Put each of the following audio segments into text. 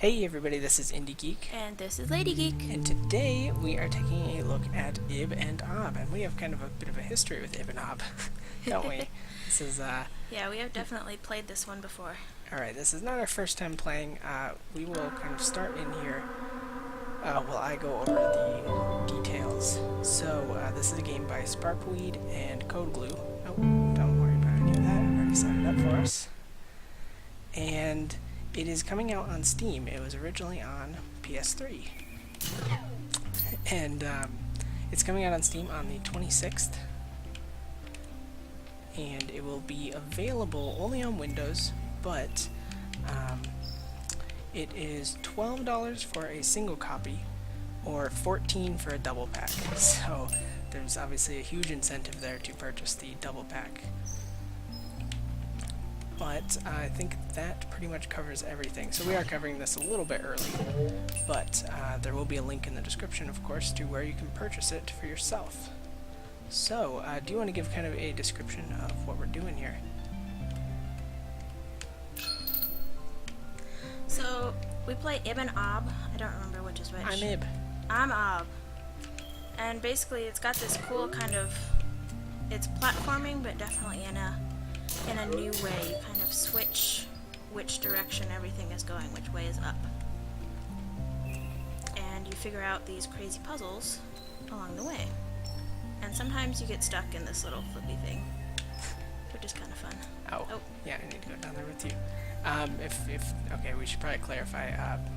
Hey everybody, this is IndieGeek, And this is LadyGeek. and today we are taking a look at Ibb and Obb, and we have kind of a bit of a history with Ibb and Obb, don't we? This is, Yeah, we have definitely played this one before. alright, this is not our first time playing. We will kind of start in here while I go over the details. So, this is a game by Sparpweed and Code Glue. Oh, don't worry about any of that, I've already set it up for us. And it is coming out on Steam. It was originally on PS3. And it's coming out on Steam on the 26th. And it will be available only on Windows, but it is $12 for a single copy, or $14 for a double pack. So there's obviously a huge incentive there to purchase the double pack. But I think that pretty much covers everything. So we are covering this a little bit early, but there will be a link in the description, of course, to where you can purchase it for yourself. So, do you want to give kind of a description of what we're doing here? So, we play Ibb and Obb. I don't remember which is which. I'm Ibb. I'm Obb. And basically, it's got this cool kind of... It's platforming, but definitely in a new way. You kind of switch which direction everything is going, which way is up. And you figure out these crazy puzzles along the way. And sometimes you get stuck in this little flippy thing, which is kind of fun. Oh, yeah, I need to go down there with you. Okay, we should probably clarify.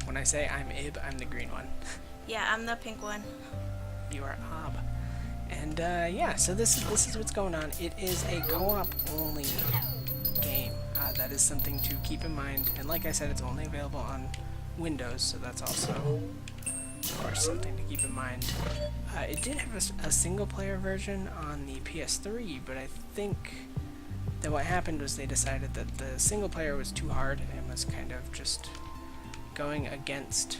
When I say I'm Ibb, I'm the green one. Yeah, I'm the pink one. You are Obb. And yeah, so this is what's going on. It is a co-op only game. That is something to keep in mind. And like I said, it's only available on Windows, so that's also, of course, something to keep in mind. It did have a single-player version on the PS3, but I think that what happened was they decided that the single-player was too hard and was kind of just going against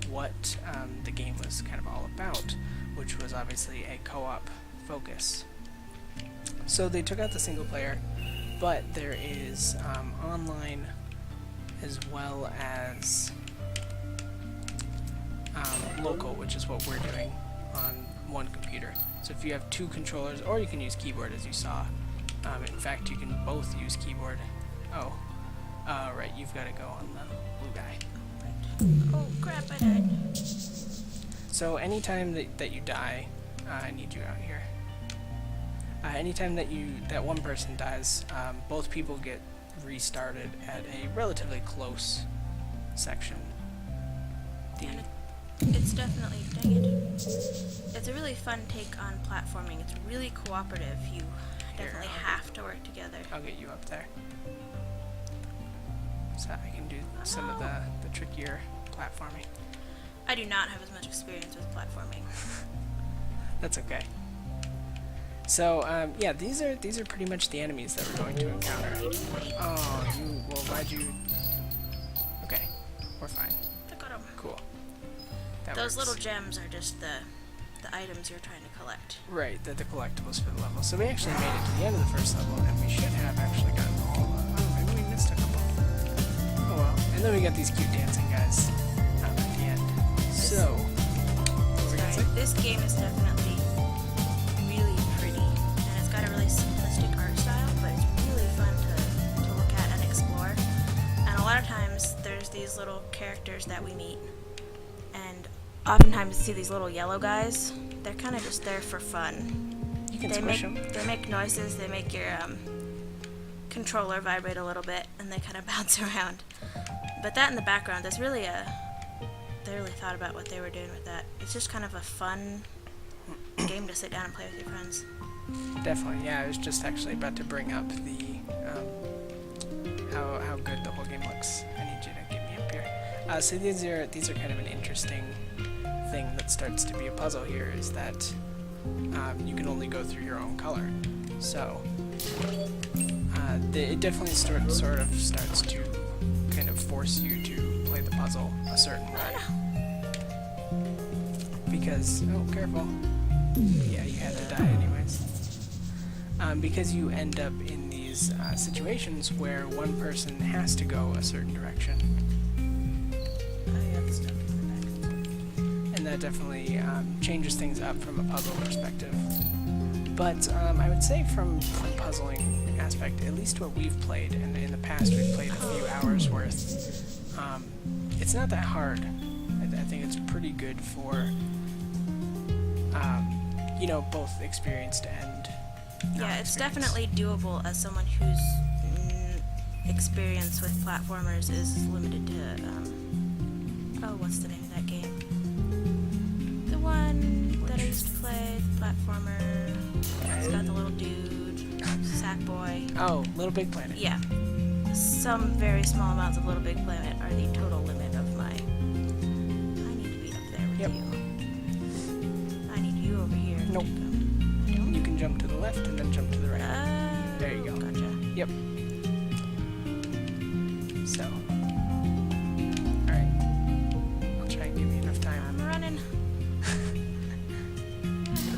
what the game was kind of all about, which was obviously a co-op focus. So they took out the single player, but there is online as well as local, which is what we're doing on one computer. So if you have two controllers, or you can use keyboard as you saw. In fact, you can both use keyboard. Oh, right, you've got to go on the blue guy. Oh crap, I died. So anytime that you die, I need you out here. Anytime that one person dies, both people get restarted at a relatively close section. It's definitely, dang it. It's a really fun take on platforming. It's really cooperative. You definitely have to work together. I'll get you up there. So I can do some of the trickier platforming. I do not have as much experience with platforming. That's okay. So yeah, these are pretty much the enemies that we're going to encounter. Oh, why'd you? Okay, we're fine. I got 'em. Cool. Those works. little gems are just the items you're trying to collect. Right, the collectibles for the level. So we actually made it to the end of the first level, and we should have actually gotten all of them. Oh, maybe we missed a couple. Oh well. And then we got these cute dancing guys at the end. So, what were we gonna say? This game is definitely really pretty, and it's got a really simplistic art style, but it's really fun to look at and explore. And a lot of times, there's these little characters that we meet, and oftentimes you see these little yellow guys. They're kind of just there for fun. You can squish them. They make noises. They make your controller vibrate a little bit, and they kind of bounce around. But that in the background, there's really they really thought about what they were doing with that. It's just kind of a fun game to sit down and play with your friends. Definitely, yeah. I was just actually about to bring up the how good the whole game looks. I need you to get me up here. So these are kind of an interesting thing that starts to be a puzzle here. Is that you can only go through your own color. So it definitely sort of starts to kind of force you to play the puzzle a certain way. Because, oh, careful. Yeah, you had to die anyways. Because you end up in these situations where one person has to go a certain direction. that definitely changes things up from a puzzle perspective. But I would say from puzzling aspect, at least what we've played, and in the past we've played a few hours worth, it's not that hard. I think it's pretty good for, you know, both experienced and Yeah, it's non-experienced. definitely doable as someone whose experience with platformers is limited to, oh, what's the name of that game? The one that I used to play, platformer. It's got the little dude, Sackboy. Oh, Little Big Planet. Yeah. Some very small amounts of Little Big Planet are the total limit of my... I need to be up there with Yep. you. I need you over here. Nope. I don't? You can jump to the left and then jump to the right. There you go. Gotcha. Yep. So. Alright. I'll try and give you enough time. I'm running.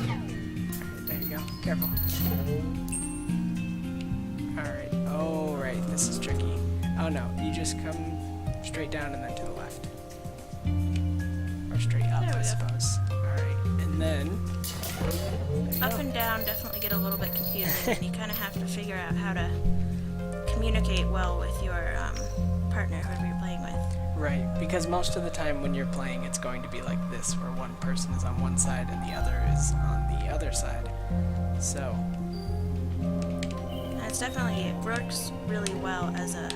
Alright, there you go. Careful. Alright. Oh, right. This is tricky. Oh no. You just come straight down and then to the left. Or straight up, There we I go. suppose. Alright. And then. There you Up go. and down definitely get a little bit confusing, and you kind of have to figure out how to communicate well with your partner, whoever you're playing with. Right, because most of the time when you're playing, it's going to be like this, where one person is on one side and the other is on the other side. So, And it's definitely, it works really well as a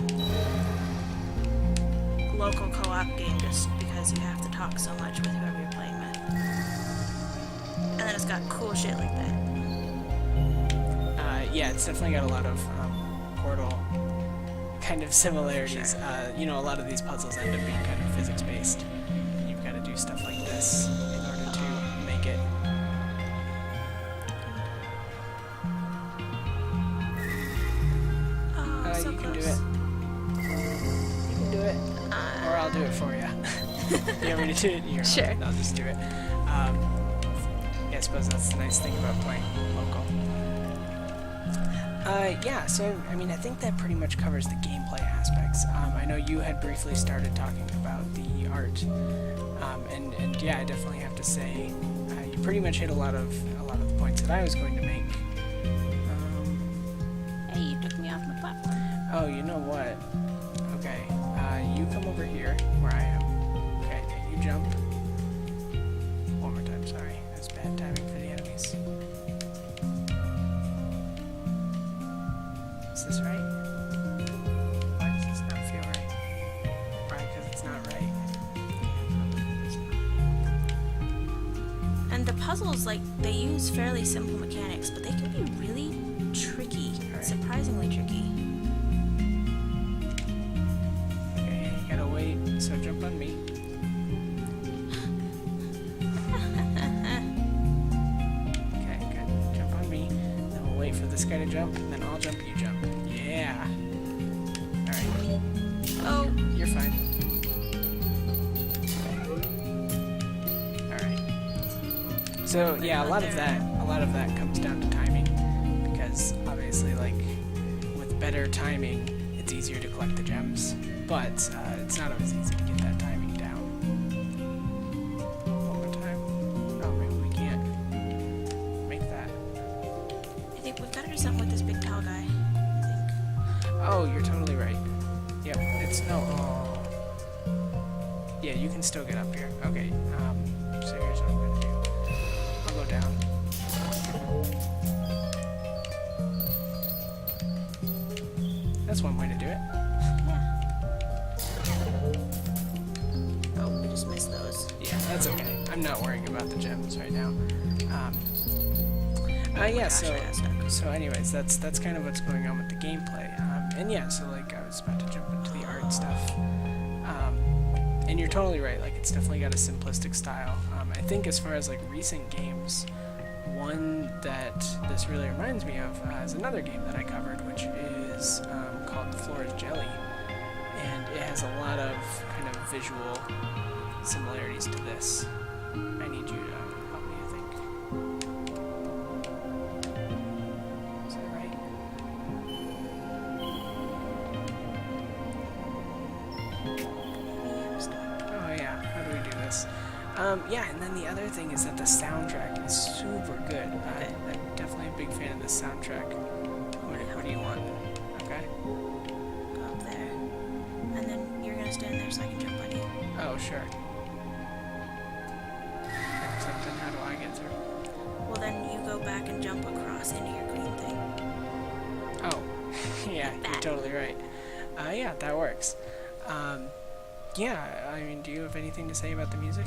local co-op game just because you have to talk so much with whoever you're playing with. And then it's got cool shit like that. yeah, it's definitely got a lot of Portal kind of similarities. Sure. You know, a lot of these puzzles end up being kind of physics-based. You've got to do stuff like this in order to make it. Oh, so You can do close. it. You can do it. Or I'll do it for you. You want me to do it? You're Sure. I'll just do it. Yeah, I suppose that's the nice thing about playing local. Yeah, so, I mean, I think that pretty much covers the gameplay aspects. I know you had briefly started talking about the art, and yeah, I definitely have to say, you pretty much hit a lot of the points that I was going to make. Hey, you took me off my platform. Oh, you know what? Okay, you come over here, where I am. Okay, you jump. One more time, sorry. That's bad timing for the enemies. Is this right? Why does this not feel right? Probably because it's not right. And the puzzles, like, they use fairly simple mechanics, but they can be really tricky. Alright. Surprisingly tricky. Okay, you gotta wait, so jump on me. Okay, good. Jump on me. Then we'll wait for this guy to jump, and then I'll jump, you jump. Yeah! Alright. Oh, You're fine. Alright. So yeah, a lot of that comes down to timing, because obviously, like, with better timing, it's easier to collect the gems, but it's not always easy to get that timing down. One more time. Oh, maybe we can't make that. I think we've got to do something with this big tall guy. I think. Oh, you're totally right. Yep, it's no. Oh. Yeah, you can still get up here. Okay. So here's what I'm gonna do. I'll go down. That's one way to do it. Yeah. Oh, we just missed those. Yeah, that's okay. I'm not worrying about the gems right now. Yeah. Gosh, I got stuck. So anyways, that's kind of what's going on with the gameplay. And yeah, so like I was about to jump into the art stuff. And you're totally right. Like it's definitely got a simplistic style. I think as far as like recent games, one that this really reminds me of is another game that I covered, which is called Floor is Jelly, and it has a lot of kind of visual similarities to this. I need you to help me, I think. Is that right? I'm stuck. Oh yeah, how do we do this? Yeah, and then the other thing is that the soundtrack is super good. I'm definitely a big fan of the soundtrack. What do you want? Okay. Go up there. And then you're gonna stand there so I can jump on you. Oh, sure. Except then how do I get through? Well, then you go back and jump across into your green thing. Oh, yeah, you're totally right. Yeah, that works. Yeah, I mean, do you have anything to say about the music?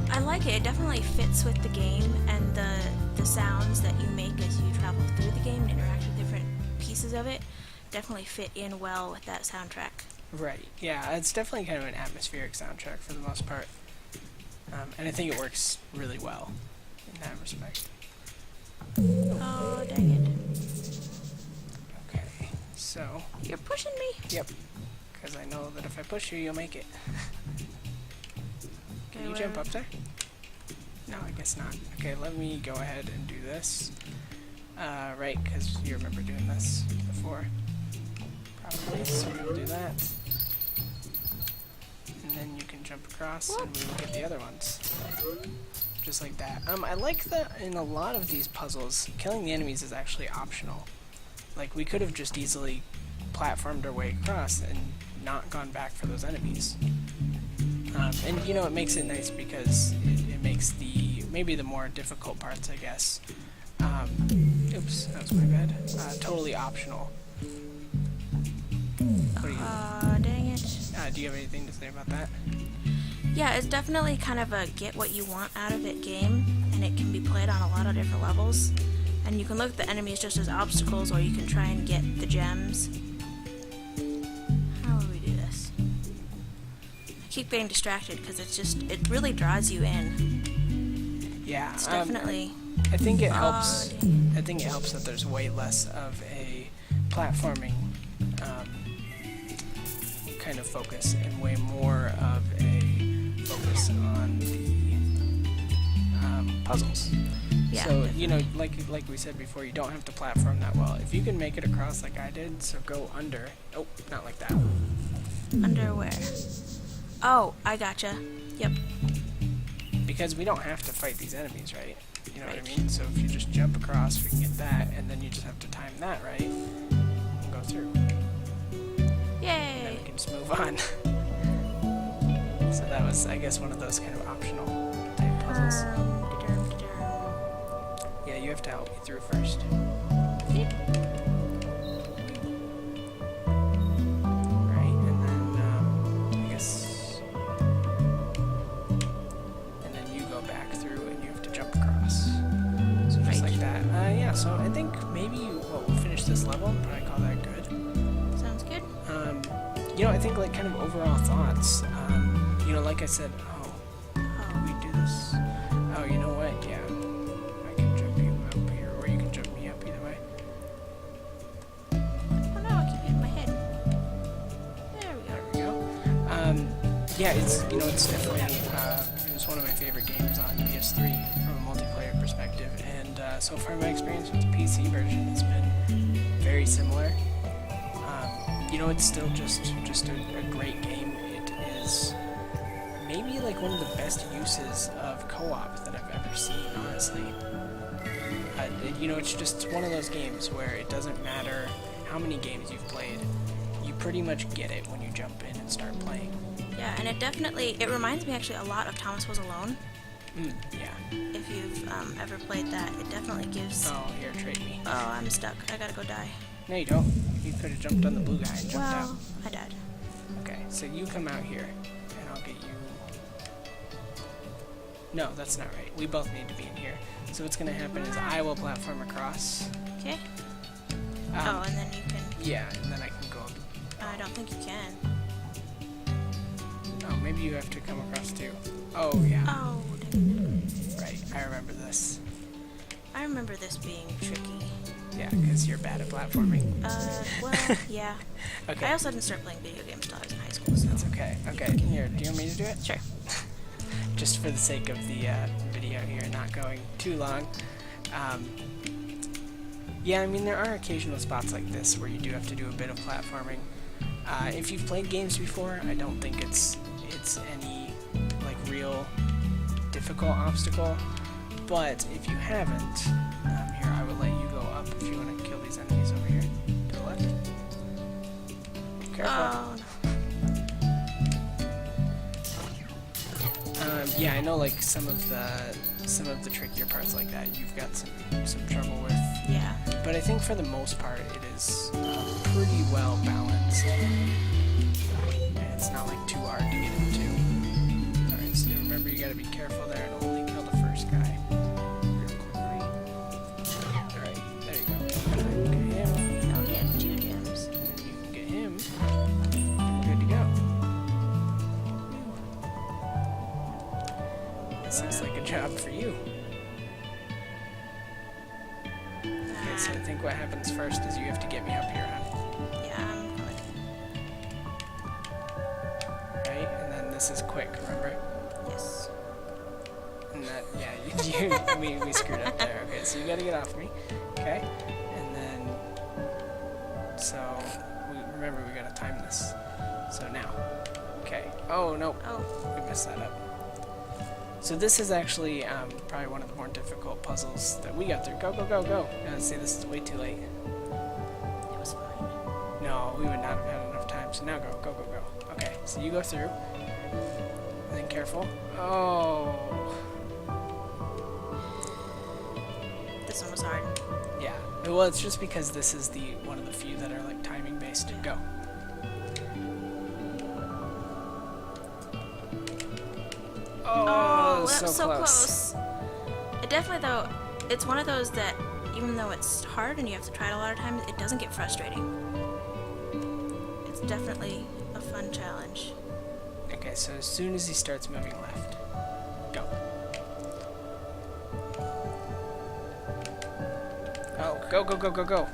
I like it. It definitely fits with the game and the sounds that you make as you travel through the game and interact with different pieces of it definitely fit in well with that soundtrack. Right, yeah, it's definitely kind of an atmospheric soundtrack for the most part. And I think it works really well in that respect. Oh, dang it. Okay, so... You're pushing me? Yep, because I know that if I push you, you'll make it. Can you jump up there? No, I guess not. Okay, let me go ahead and do this. Right, because you remember doing this before. Probably, so we'll do that. And then you can jump across and we will get the other ones. Just like that. I like that in a lot of these puzzles, killing the enemies is actually optional. Like, we could have just easily platformed our way across and not gone back for those enemies. And, you know, it makes it nice because it makes maybe the more difficult parts, I guess. Oops, that was my bad. Totally optional. Dang it. Do you have anything to say about that? Yeah, it's definitely kind of a get what you want out of it game, and it can be played on a lot of different levels. And you can look at the enemies just as obstacles, or you can try and get the gems. How would we do this? I keep getting distracted because it really draws you in. Yeah, It's definitely... I think it helps. I think it helps that there's way less of a platforming kind of focus and way more of a focus on the puzzles. Yeah, so definitely. you know, like we said before, you don't have to platform that well. If you can make it across like I did, so go under. Oh, not like that. Under where? Oh, I gotcha. Yep. Because we don't have to fight these enemies, right? You know what I Right. mean? So if you just jump across, we can get that, and then you just have to time that right and go through. And then Yay! we can just move on. So that was, I guess, one of those kind of optional type puzzles. Yeah, you have to help me through first. Right, and then, I guess... And then you go back through and you have to jump across. So just like that. Yeah, so I think maybe, we'll finish this level, but I call that good. Sounds good. You know, I think, like, kind of overall thoughts, you know, like I said, we do this. Oh, you know what? Yeah, I can jump you up here, or you can jump me up, either way. Oh no, I keep hitting my head. There we go. There we go. Yeah, it's, you know, it's definitely, it was one of my favorite games on PS3 from a multiplayer perspective, and so far my experience with the PC version has been very similar. You know, it's still just a great game. It is maybe like one of the best uses of co-op that I've ever seen, honestly. You know, it's just one of those games where it doesn't matter how many games you've played, you pretty much get it when you jump in and start playing. Yeah, and it reminds me actually a lot of Thomas Was Alone. Yeah. If you've ever played that, it definitely gives... Oh, here, trade me. Oh, I'm stuck. I gotta go die. No, you don't. You could have jumped on the blue guy and jumped out. Well, I died. Okay, so you come out here, and I'll get you... No, that's not right. We both need to be in here. So what's going to happen is I will platform across. Okay. Oh, and then you can... Yeah, and then I can go... I don't think you can. Oh, maybe you have to come across too. Oh, yeah. Oh, dang Right, I remember this. it. I remember this being tricky. Yeah, because you're bad at platforming. Well, yeah. Okay. I also didn't start playing video games until I was in high school, so... That's okay. Okay, here, do you want me to do it? Sure. Just for the sake of the video here, not going too long. Yeah, I mean, there are occasional spots like this where you do have to do a bit of platforming. If you've played games before, I don't think it's any like real difficult obstacle. But if you haven't, here, I will let you go up if you want to kill these enemies over here to the left. Careful. Oh. Yeah, I know, like, some of the trickier parts like that you've got some trouble with. Yeah. But I think for the most part it is pretty well balanced. And it's not like too hard to get into. Alright, so remember you gotta be careful there and only kill the first guy. Real quickly. Alright, there you go. Get him. Oh, yeah, 2 gems. And then you can get him. Good to go. This looks like a job for you. Okay, so I think what happens first is you have to get me up here, huh? Yeah, I'm coming. Right? And then this is quick, remember? Yes. And that, yeah, we screwed up there. Okay, so you gotta get off me. Okay? And then, so, remember we gotta time this. So now. Okay. Oh, no. Oh. We messed that up. So this is actually probably one of the more difficult puzzles that we got through. Go, go, go, go. See, this is way too late. It was fine. No, we would not have had enough time. So now go, go, go, go. Okay, so you go through. And then careful. Oh. This one was hard. Yeah. Well, it's just because this is the one of the few that are like timing based. Go. Oh, that was so close. It definitely, though, it's one of those that, even though it's hard and you have to try it a lot of times, it doesn't get frustrating. It's definitely a fun challenge. Okay, so as soon as he starts moving left, go. Oh, go, go, go, go, go.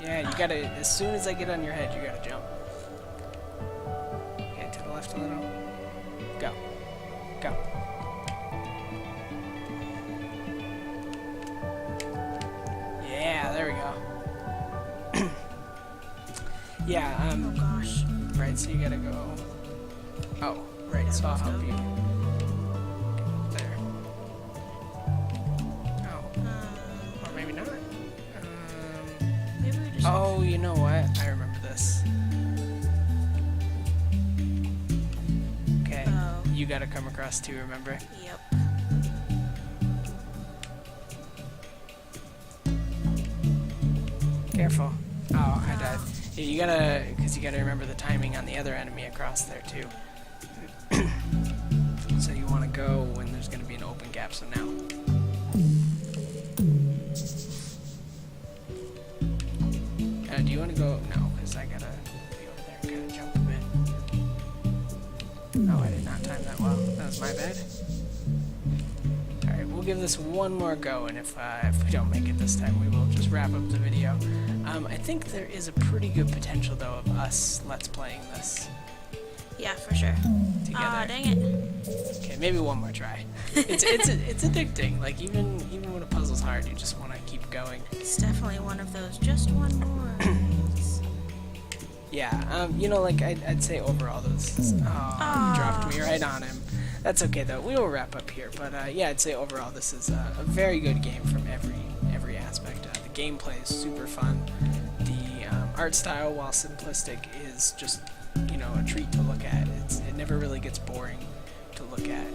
Yeah, you gotta, as soon as I get on your head, you gotta jump. Okay, to the left a little. Go. Go. Yeah, there we go. Yeah, Oh gosh. right, so you gotta go. Oh, right, so I'll help you. There. Oh. Or maybe not. Maybe we just. Oh, you know what? I remember this. Okay. Oh. You gotta come across too, remember? Yep. Careful. Oh, I died. Yeah, you gotta, because you gotta remember the timing on the other enemy across there too. So you want to go when there's gonna be an open gap. So now. Do you want to go? No, because I gotta be over there and kind of jump a bit. Oh, I did not time that well. That was my bad. Alright, we'll give this one more go, and if we don't make it this time, we will just wrap up the video. I think there is a pretty good potential, though, of us let's playing this Yeah, for sure. together. Aw, dang it. Okay, maybe one more try. It's addicting. Like, even when a puzzle's hard, you just want to keep going. It's definitely one of those just one more. Yeah, you know, like, I'd say overall, this. Oh, you dropped me right on him. That's okay, though. We will wrap up here. But, yeah, I'd say overall, this is a very good game from every aspect. The gameplay is super fun. The art style, while simplistic, is just, you know, a treat to look at. It never really gets boring to look at.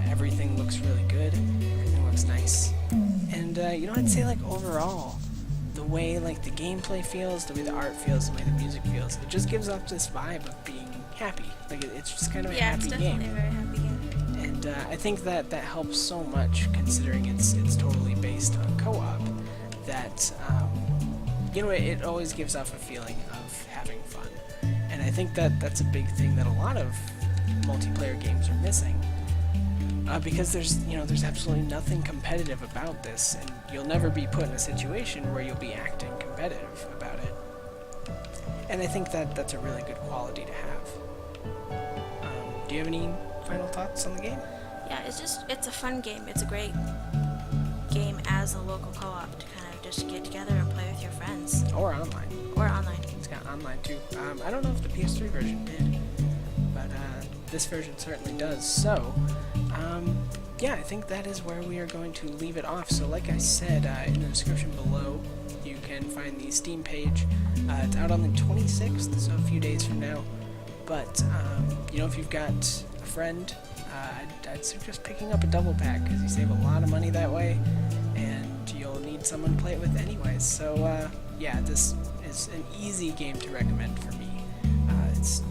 Everything looks really good. Everything looks nice. And, you know, I'd say, like, overall, the way, like, the gameplay feels, the way the art feels, the way the music feels, it just gives off this vibe of being happy. Like, it's just kind of a happy it's game. definitely a very happy game. And I think that helps so much, considering it's totally based on co-op, that, you know, it always gives off a feeling of having fun. And I think that's a big thing that a lot of multiplayer games are missing. Because there's absolutely nothing competitive about this, and you'll never be put in a situation where you'll be acting competitive about it. And I think that's a really good quality to have. Do you have any final thoughts on the game? Yeah, it's a fun game. It's a great game as a local co-op to kind of just get together and play with your friends. Or online. Or online. It's got online too. I don't know if the PS3 version did, but this version certainly does. So, yeah, I think that is where we are going to leave it off. So like I said, in the description below, you can find the Steam page. It's out on the 26th, so a few days from now. But, you know, if you've got a friend, I'd suggest picking up a double pack, because you save a lot of money that way, and you'll need someone to play it with anyways. So, yeah, this is an easy game to recommend for me. It's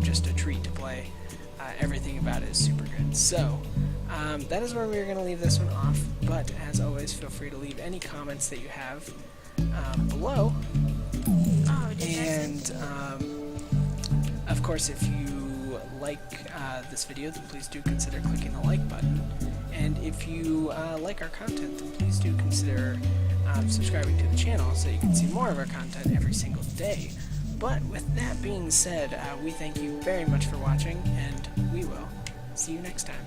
just a treat to play. Everything about it is super good. So, that is where we're going to leave this one off, but as always, feel free to leave any comments that you have below. Oh, and, of course, if you like this video, then please do consider clicking the like button. And if you like our content, then please do consider subscribing to the channel so you can see more of our content every single day. But with that being said, we thank you very much for watching, and we will see you next time.